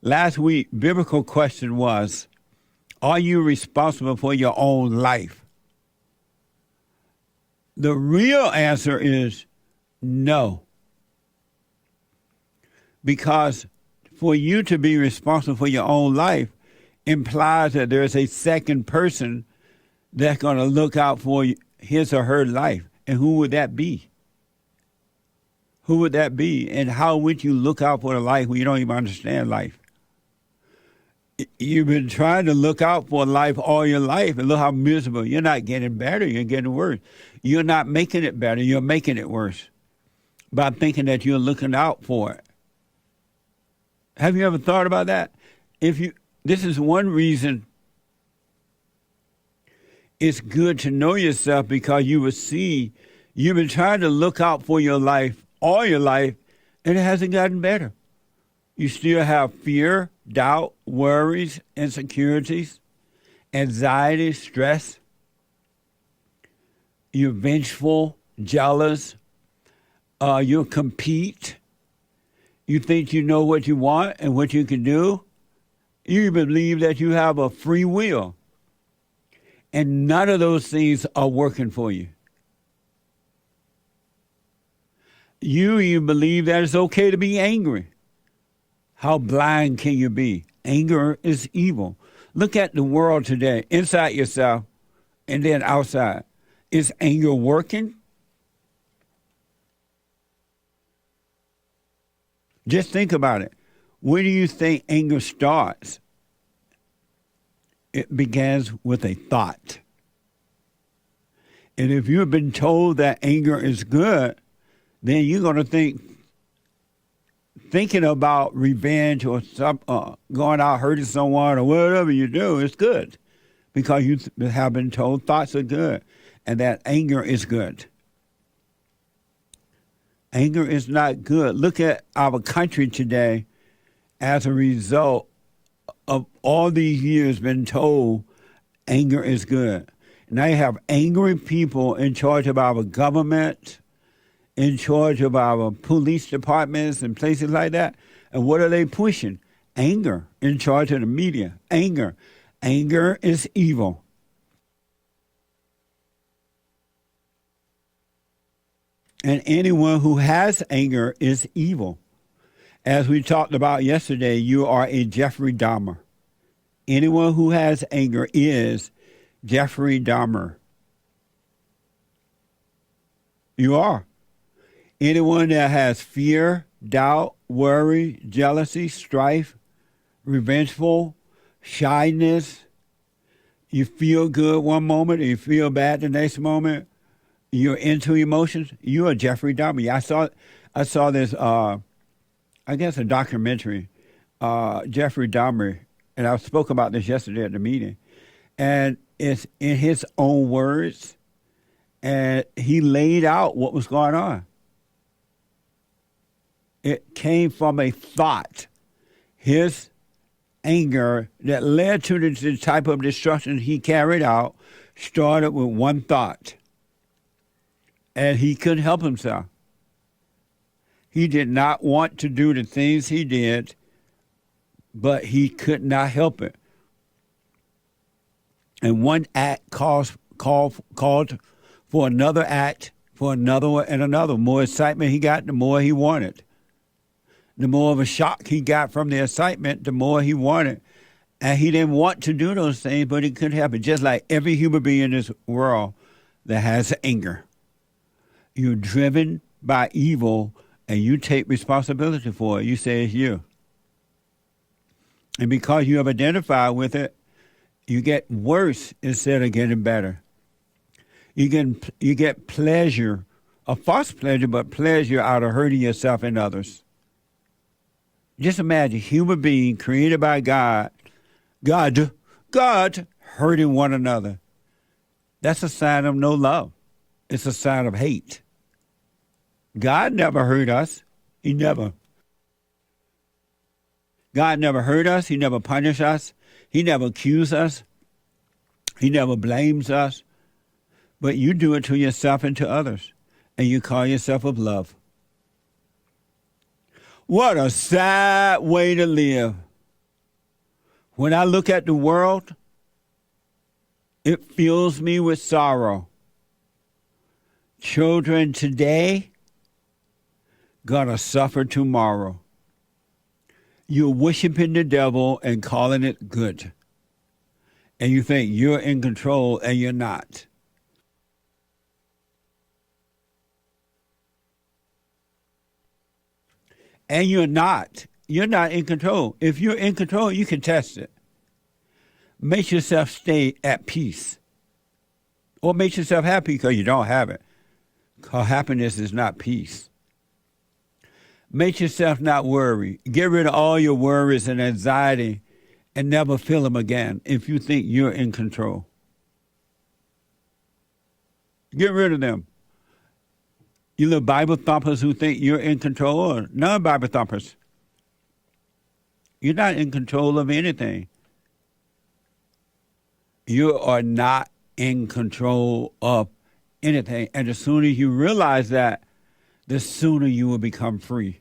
Last week, biblical question was, are you responsible for your own life? The real answer is no. Because for you to be responsible for your own life implies that there's a second person that's going to look out for his or her life. And who would that be? Who would that be? And how would you look out for the life when you don't even understand life? You've been trying to look out for life all your life, and look how miserable. You're not getting better, you're getting worse. You're not making it better, you're making it worse by thinking that you're looking out for it. Have you ever thought about that? This is one reason it's good to know yourself, because you will see you've been trying to look out for your life all your life, and it hasn't gotten better. You still have fear, doubt, worries, insecurities, anxiety, stress. You're vengeful, jealous. You compete. You think you know what you want and what you can do. You believe that you have a free will. And none of those things are working for you. You believe that it's okay to be angry. How blind can you be? Anger is evil. Look at the world today, inside yourself and then outside. Is anger working? Just think about it. Where do you think anger starts? It begins with a thought. And if you've been told that anger is good, then you're going to thinking about revenge or going out hurting someone or whatever you do is good, because you have been told thoughts are good and that anger is good. Anger is not good. Look at our country today as a result of all these years been told anger is good. Now you have angry people in charge of our government, in charge of our police departments and places like that. And what are they pushing? Anger. In charge of the media. Anger. Anger is evil. And anyone who has anger is evil. As we talked about yesterday, you are a Jeffrey Dahmer. Anyone who has anger is Jeffrey Dahmer. You are. Anyone that has fear, doubt, worry, jealousy, strife, revengeful, shyness, you feel good one moment and you feel bad the next moment, you're into emotions, you are Jeffrey Dahmer. I saw this, I guess a documentary, Jeffrey Dahmer, and I spoke about this yesterday at the meeting. And it's in his own words, and he laid out what was going on. It came from a thought. His anger that led to the type of destruction he carried out started with one thought. And he couldn't help himself. He did not want to do the things he did, but he could not help it. And one act called for another act, for another one, and another. The more excitement he got, the more he wanted. The more of a shock he got from the excitement, the more he wanted. And he didn't want to do those things, but he couldn't help it. Just like every human being in this world that has anger. You're driven by evil, and you take responsibility for it. You say it's you. And because you have identified with it, you get worse instead of getting better. You get pleasure, a false pleasure, but pleasure out of hurting yourself and others. Just imagine, human being created by God hurting one another. That's a sign of no love. It's a sign of hate. God never hurt us. God never hurt us. He never punished us. He never accused us. He never blames us. But you do it to yourself and to others. And you call yourself of love. What a sad way to live. When I look at the world, it fills me with sorrow. Children today gonna suffer tomorrow. You're worshiping the devil and calling it good. And you think you're in control, and you're not. And you're not. You're not in control. If you're in control, you can test it. Make yourself stay at peace. Or make yourself happy because you don't have it. Because happiness is not peace. Make yourself not worry. Get rid of all your worries and anxiety and never feel them again if you think you're in control. Get rid of them. You little Bible thumpers who think you're in control, or non-Bible thumpers. You're not in control of anything. You are not in control of anything. And the sooner you realize that, the sooner you will become free.